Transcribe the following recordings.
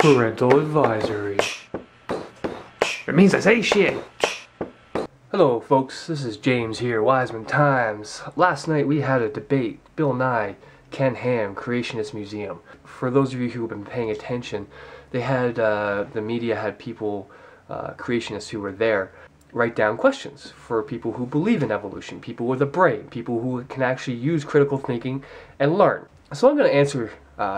Parental advisory. It means I say shit. Hello folks, this is James here, Wisemantimes. Last night we had a debate, Bill Nye, Ken Ham, Creationist Museum. For those of you who have been paying attention, they had, the media had people, creationists who were there, write down questions for people who believe in evolution, people with a brain, people who can actually use critical thinking and learn. So I'm going to answer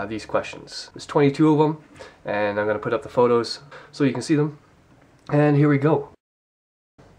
these questions. There's 22 of them, and I'm going to put up the photos so you can see them. And here we go.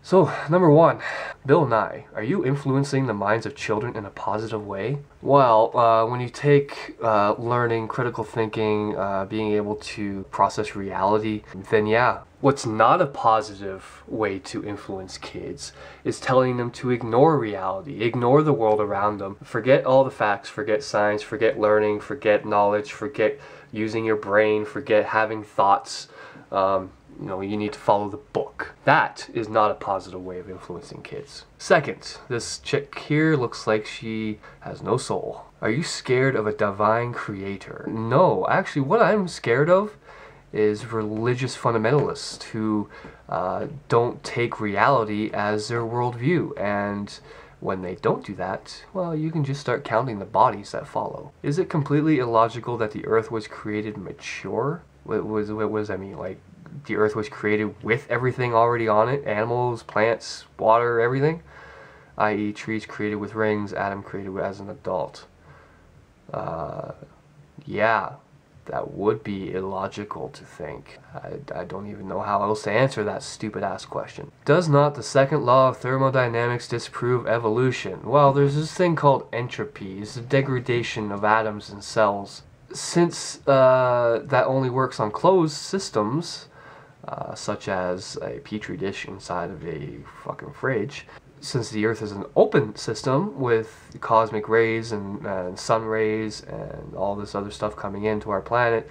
So, number one, Bill Nye, are you influencing the minds of children in a positive way? Well, when you take learning, critical thinking, being able to process reality, then yeah. What's not a positive way to influence kids is telling them to ignore reality, ignore the world around them, forget all the facts, forget science, forget learning, forget knowledge, forget using your brain, forget having thoughts. You know, you need to follow the book. That is not a positive way of influencing kids. Second, this chick here looks like she has no soul. Are you scared of a divine creator? No, actually what I'm scared of is religious fundamentalists who don't take reality as their worldview. And when they don't do that, well, you can just start counting the bodies that follow. Is it completely illogical that the earth was created mature? What does that mean? Like, the earth was created with everything already on it, animals, plants, water, everything, i.e. trees created with rings, Adam created as an adult. Yeah, that would be illogical to think. I don't even know how else to answer that stupid ass question. Does not the second law of thermodynamics disprove evolution? Well, there's this thing called entropy. It's the degradation of atoms and cells. Since that only works on closed systems, such as a petri dish inside of a fucking fridge. Since the Earth is an open system with cosmic rays and sun rays and all this other stuff coming into our planet,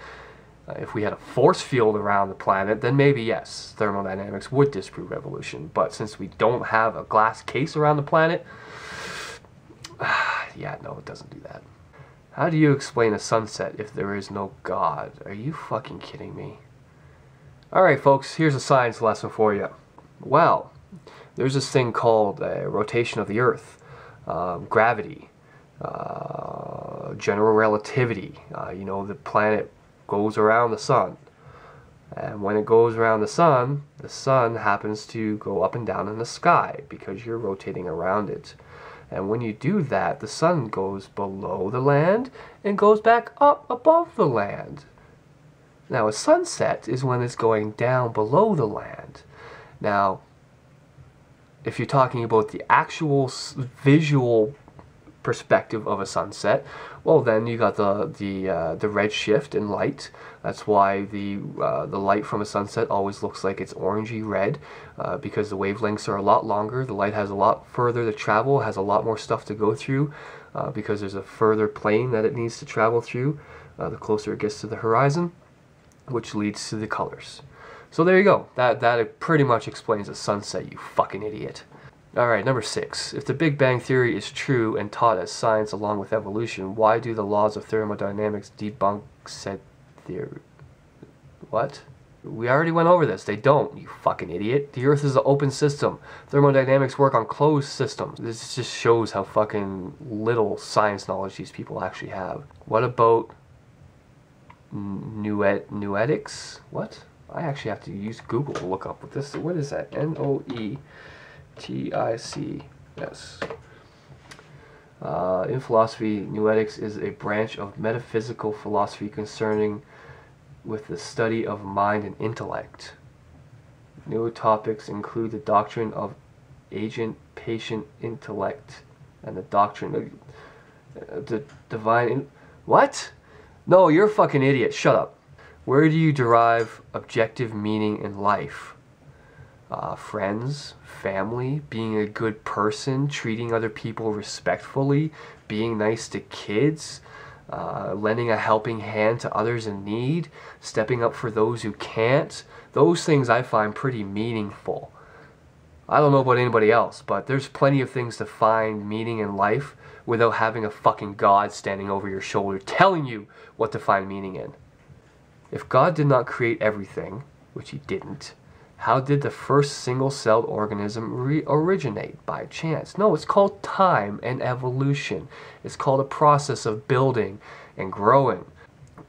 if we had a force field around the planet, then maybe yes, thermodynamics would disprove evolution. But since we don't have a glass case around the planet, yeah, no, it doesn't do that. How do you explain a sunset if there is no God? Are you fucking kidding me? Alright folks, here's a science lesson for you. Well, there's this thing called rotation of the Earth, gravity, general relativity. You know, the planet goes around the sun. And when it goes around the sun happens to go up and down in the sky because you're rotating around it. And when you do that, the sun goes below the land and goes back up above the land. Now, a sunset is when it's going down below the land. Now, if you're talking about the actual visual perspective of a sunset, well, then you got the red shift in light. That's why the light from a sunset always looks like it's orangey red, because the wavelengths are a lot longer. The light has a lot further to travel, has a lot more stuff to go through, because there's a further plane that it needs to travel through, the closer it gets to the horizon, which leads to the colors. So there you go. That pretty much explains a sunset, you fucking idiot. Alright, number 6. If the Big Bang Theory is true and taught as science along with evolution, why do the laws of thermodynamics debunk said theory? What? We already went over this. They don't, you fucking idiot. The Earth is an open system. Thermodynamics work on closed systems. This just shows how fucking little science knowledge these people actually have. What about noetics? What? I actually have to use Google to look up what this. What is that? Noetics. In philosophy, noetics is a branch of metaphysical philosophy concerning with the study of mind and intellect. New topics include the doctrine of agent-patient intellect and the doctrine of the divine. What? No, you're a fucking idiot. Shut up. Where do you derive objective meaning in life? Friends, family, being a good person, treating other people respectfully, being nice to kids, lending a helping hand to others in need, stepping up for those who can't. Those things I find pretty meaningful. I don't know about anybody else, but there's plenty of things to find meaning in life without having a fucking God standing over your shoulder telling you what to find meaning in. If God did not create everything, which he didn't, how did the first single-celled organism originate? By chance? No, it's called time and evolution. It's called a process of building and growing.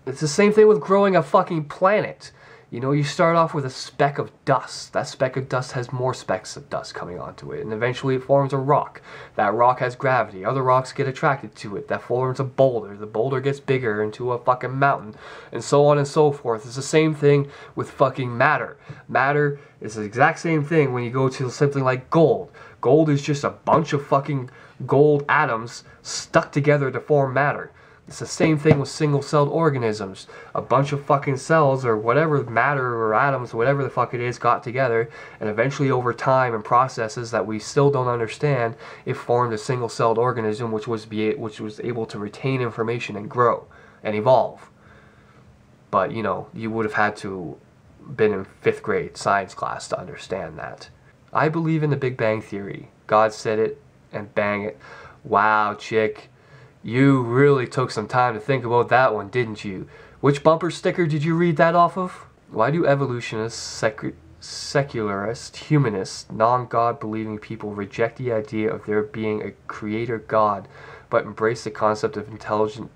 It's the same thing with growing a fucking planet. You know, you start off with a speck of dust. That speck of dust has more specks of dust coming onto it, and eventually it forms a rock. That rock has gravity. Other rocks get attracted to it. That forms a boulder. The boulder gets bigger into a fucking mountain, and so on and so forth. It's the same thing with fucking matter. Matter is the exact same thing when you go to something like gold. Gold is just a bunch of fucking gold atoms stuck together to form matter. It's the same thing with single-celled organisms. A bunch of fucking cells or whatever, matter or atoms, whatever the fuck it is, got together, and eventually over time and processes that we still don't understand, it formed a single-celled organism which was able to retain information and grow and evolve. But, you know, you would have had to been in 5th grade science class to understand that. I believe in the Big Bang Theory. God said it, and bang it. Wow, chick. You really took some time to think about that one, didn't you? Which bumper sticker did you read that off of? Why do evolutionists, secularist, humanist, non-God believing people reject the idea of there being a creator God, but embrace the concept of intelligent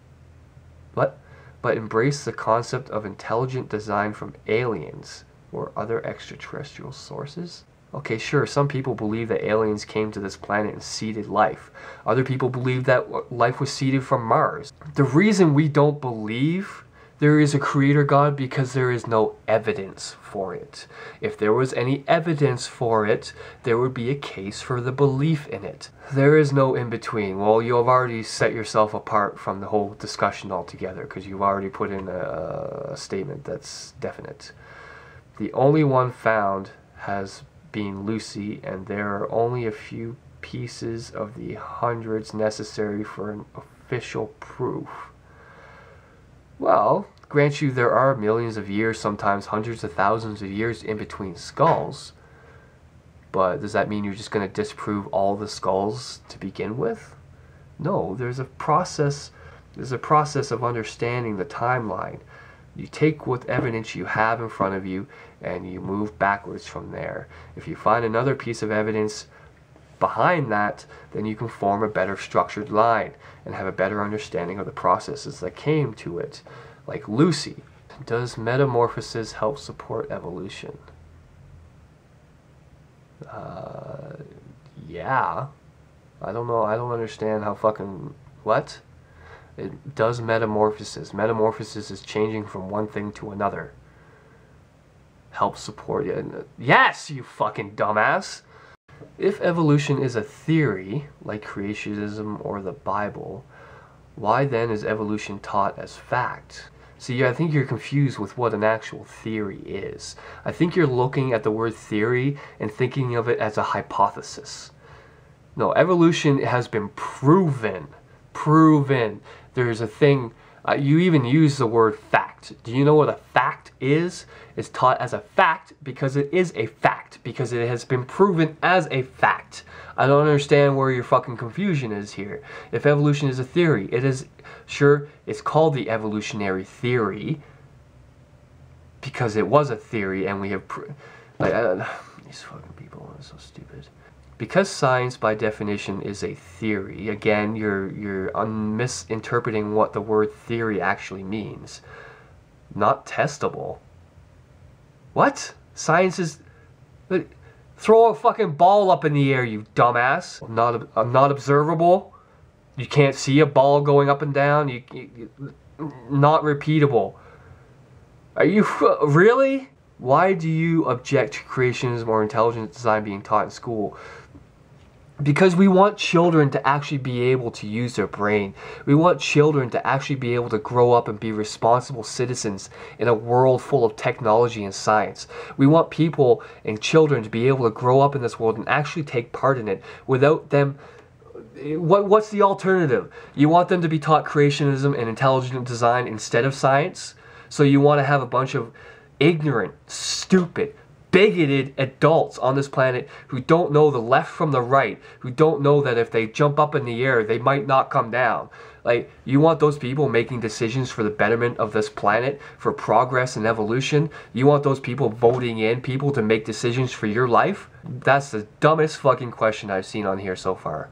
design from aliens or other extraterrestrial sources? Okay, sure, some people believe that aliens came to this planet and seeded life. Other people believe that life was seeded from Mars. The reason we don't believe there is a creator God because there is no evidence for it. If there was any evidence for it, there would be a case for the belief in it. There is no in-between. Well, you have already set yourself apart from the whole discussion altogether because you've already put in a statement that's definite. The only one found has been Lucy, and there are only a few pieces of the hundreds necessary for an official proof. Well, grant you there are millions of years, sometimes hundreds of thousands of years in between skulls, but does that mean you're just going to disprove all the skulls to begin with? No, there's a process of understanding the timeline. You take what evidence you have in front of you and you move backwards from there. If you find another piece of evidence behind that, then you can form a better structured line and have a better understanding of the processes that came to it. Like Lucy. Does metamorphosis help support evolution? Yeah. I don't know. I don't understand how fucking... What? It does metamorphosis. Metamorphosis is changing from one thing to another. Help support it. Yes, you fucking dumbass! If evolution is a theory, like creationism or the Bible, why then is evolution taught as fact? See, I think you're confused with what an actual theory is. I think you're looking at the word theory and thinking of it as a hypothesis. No, evolution has been proven. Proven. There's a thing, you even use the word fact. Do you know what a fact is? It's taught as a fact because it is a fact, because it has been proven as a fact. I don't understand where your fucking confusion is here. If evolution is a theory, it is, sure, it's called the evolutionary theory because it was a theory and we have, these fucking people are so stupid. Because science, by definition, is a theory, again, you're misinterpreting what the word theory actually means. Not testable. What? Science is... Throw a fucking ball up in the air, you dumbass. Not observable. You can't see a ball going up and down. Not repeatable. Are you... Really? Why do you object to creationism or intelligent design being taught in school? Because we want children to actually be able to use their brain. We want children to actually be able to grow up and be responsible citizens in a world full of technology and science. We want people and children to be able to grow up in this world and actually take part in it without them... What's the alternative? You want them to be taught creationism and intelligent design instead of science? So you want to have a bunch of ignorant, stupid, bigoted adults on this planet who don't know the left from the right, who don't know that if they jump up in the air, they might not come down. Like, you want those people making decisions for the betterment of this planet, for progress and evolution? You want those people voting in people to make decisions for your life? That's the dumbest fucking question I've seen on here so far.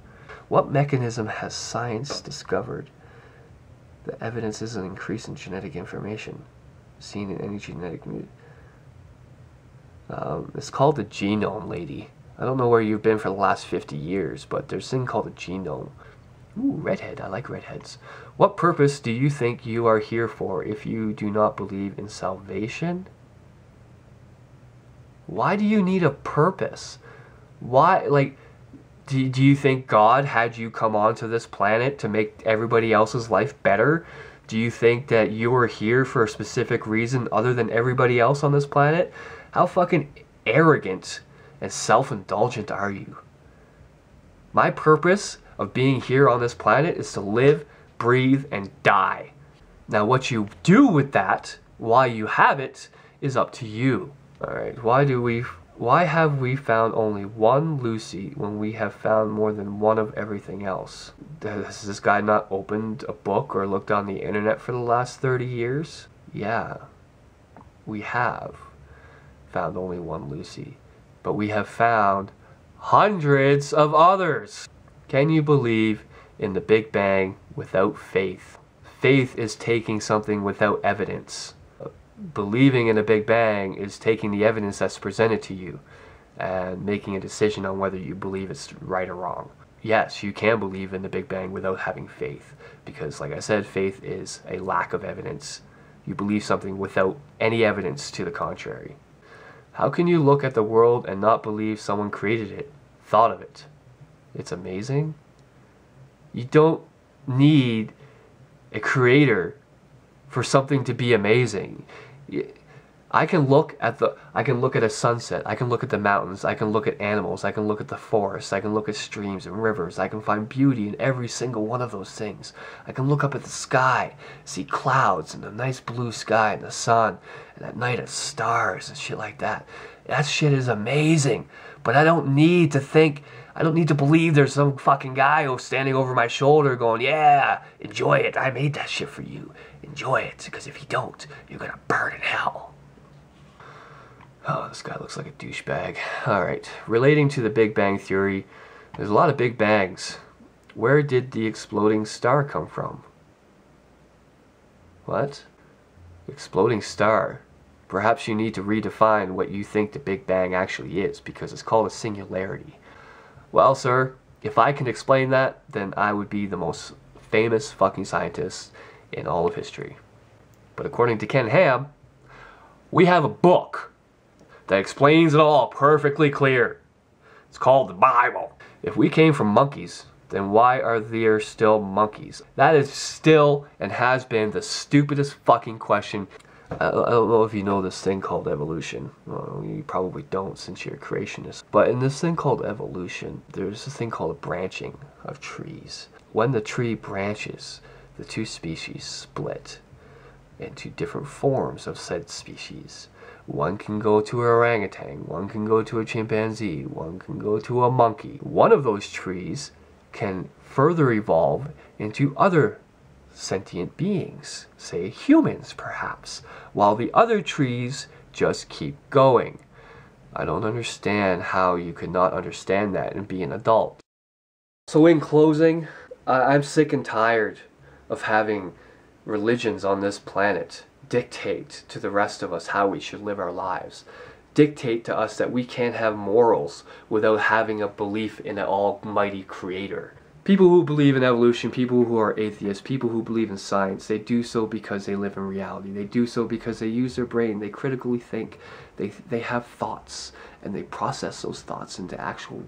What mechanism has science discovered? The evidence is an increase in genetic information seen in any genetic... it's called the genome, lady. I don't know where you've been for the last 50 years, but there's a thing called a genome. Ooh, redhead. I like redheads. What purpose do you think you are here for if you do not believe in salvation? Why do you need a purpose? Why, like, do you think God had you come onto this planet to make everybody else's life better? Do you think that you were here for a specific reason other than everybody else on this planet? How fucking arrogant and self-indulgent are you? My purpose of being here on this planet is to live, breathe, and die. Now what you do with that, why you have it, is up to you. Alright, why have we found only one Lucy when we have found more than one of everything else? Has this guy not opened a book or looked on the internet for the last 30 years? Yeah, we have found only one Lucy, but we have found hundreds of others. Can you believe in the Big Bang without faith? Faith is taking something without evidence. Believing in a Big Bang is taking the evidence that's presented to you and making a decision on whether you believe it's right or wrong. Yes, you can believe in the Big Bang without having faith, because like I said, faith is a lack of evidence. You believe something without any evidence to the contrary. How can you look at the world and not believe someone created it, thought of it? It's amazing. You don't need a creator for something to be amazing. I can look at a sunset, I can look at the mountains, I can look at animals, I can look at the forests, I can look at streams and rivers, I can find beauty in every single one of those things. I can look up at the sky, see clouds and a nice blue sky and the sun, and at night it's stars and shit like that. That shit is amazing, but I don't need to believe there's some fucking guy who's standing over my shoulder going, yeah, enjoy it, I made that shit for you. Enjoy it, because if you don't, you're gonna burn in hell. Oh, this guy looks like a douchebag. Alright, relating to the Big Bang Theory, there's a lot of Big Bangs. Where did the exploding star come from? What? Exploding star. Perhaps you need to redefine what you think the Big Bang actually is, because it's called a singularity. Well, sir, if I can explain that, then I would be the most famous fucking scientist in all of history. But according to Ken Ham, we have a book that explains it all perfectly clear. It's called the Bible. If we came from monkeys, then why are there still monkeys? That is still and has been the stupidest fucking question. I don't know if you know this thing called evolution. Well, you probably don't since you're a creationist. But in this thing called evolution, there's this thing called a branching of trees. When the tree branches, the two species split into different forms of said species. One can go to an orangutan, one can go to a chimpanzee, one can go to a monkey. One of those trees can further evolve into other sentient beings, say humans perhaps, while the other trees just keep going. I don't understand how you could not understand that and be an adult. So in closing, I'm sick and tired of having religions on this planet dictate to the rest of us how we should live our lives. Dictate to us that we can't have morals without having a belief in an almighty creator. People who believe in evolution, people who are atheists, people who believe in science, they do so because they live in reality. They do so because they use their brain, they critically think, they have thoughts, and they process those thoughts into actual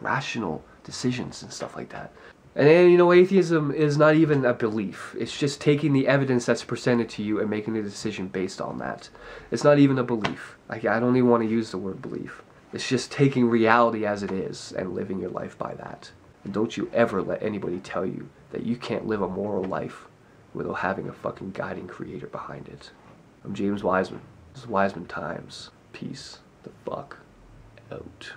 rational decisions and stuff like that. And then, you know, atheism is not even a belief. It's just taking the evidence that's presented to you and making a decision based on that. It's not even a belief. I don't even want to use the word belief. It's just taking reality as it is and living your life by that. And don't you ever let anybody tell you that you can't live a moral life without having a fucking guiding creator behind it. I'm James Wiseman. This is Wiseman Times. Peace the fuck out.